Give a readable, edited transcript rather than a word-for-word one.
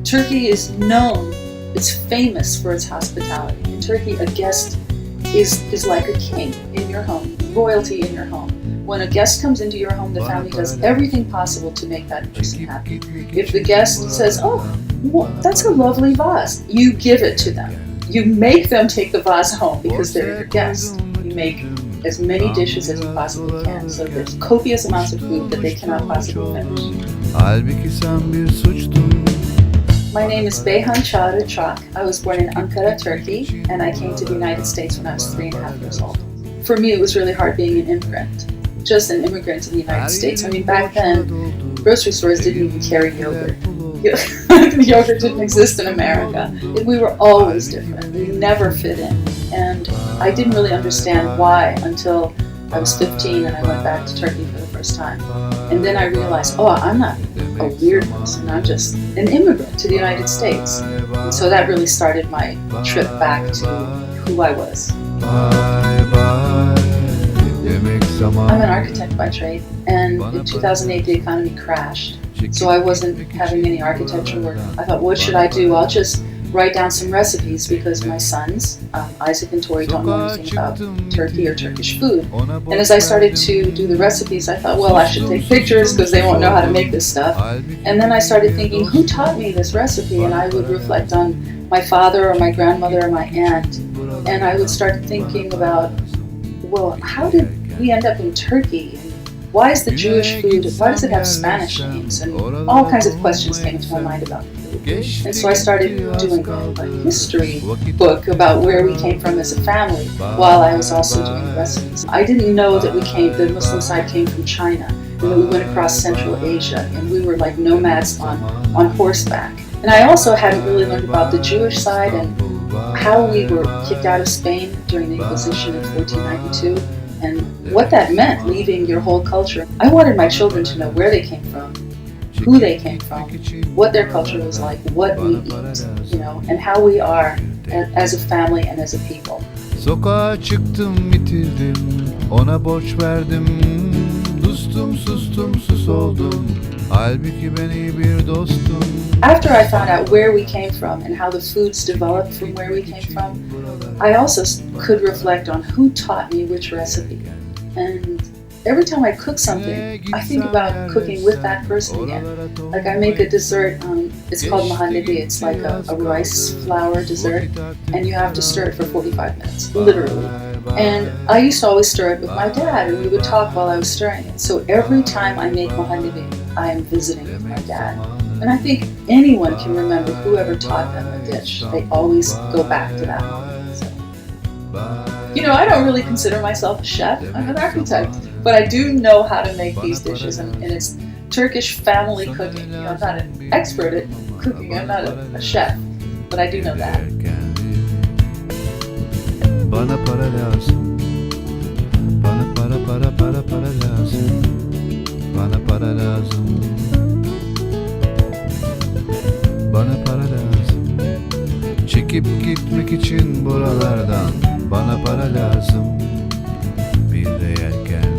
Turkey is known, it's famous for its hospitality. In Turkey, a guest is like a king in your home, royalty in your home. When a guest comes into your home, the family does everything possible to make that person happy. If the guest says, oh, well, that's a lovely vase, you give it to them. You make them take the vase home because they're your guest. You make as many dishes as you possibly can. So there's copious amounts of food that they cannot possibly finish. My name is Beyhan Trock. I was born in Ankara, Turkey, and I came to the United States when I was 3.5 years old. For me, it was really hard being an immigrant. Just an immigrant to the United States. I mean, back then, grocery stores didn't even carry yogurt. Yogurt didn't exist in America. We were always different. We never fit in. And I didn't really understand why until I was 15 and I went back to Turkey for the first time. And then I realized, oh, I'm not a weird person. I'm just an immigrant to the United States. And so that really started my trip back to who I was. I'm an architect by trade, and in 2008 the economy crashed, so I wasn't having any architecture work. I thought, what should I do? I'll just write down some recipes because my sons, Isaac and Tori, don't know anything about Turkey or Turkish food. And as I started to do the recipes, I thought, well, I should take pictures because they won't know how to make this stuff. And then I started thinking, who taught me this recipe? And I would reflect on my father or my grandmother or my aunt. And I would start thinking about, well, how did we end up in Turkey? And why is the Jewish food, why does it have Spanish names? And all kinds of questions came into my mind about food. And so I started doing a history book about where we came from as a family while I was also doing the recipes. I didn't know that the Muslim side came from China and that we went across Central Asia and we were like nomads on horseback. And I also hadn't really learned about the Jewish side and how we were kicked out of Spain during the Inquisition in 1492. And what that meant, leaving your whole culture. I wanted my children to know where they came from, who they came from, what their culture was like, what we eat, and how we are as a family and as a people. Sokağa çıktım bitirdim, ona borç verdim, sustum sustum sus oldum, halbuki ben iyi bir dostum. After I found out where we came from and how the foods developed from where we came from, I also could reflect on who taught me which recipe. And every time I cook something, I think about cooking with that person again. Like I make a dessert, it's called mahannebi. It's like a rice flour dessert, and you have to stir it for 45 minutes, literally. And I used to always stir it with my dad, and we would talk while I was stirring it. So every time I make mahannebi, I am visiting with my dad. And I think anyone can remember whoever taught them a dish. They always go back to that moment. So. I don't really consider myself a chef. I'm an architect. But I do know how to make these dishes, and it's Turkish family cooking. I'm not an expert at cooking. I'm not a chef, but I do know that. Bana para lazım. Bana para lazım. Bana para lazım. Bana para lazım. Çekip gitmek için buralardan bana para lazım. Bir de yelken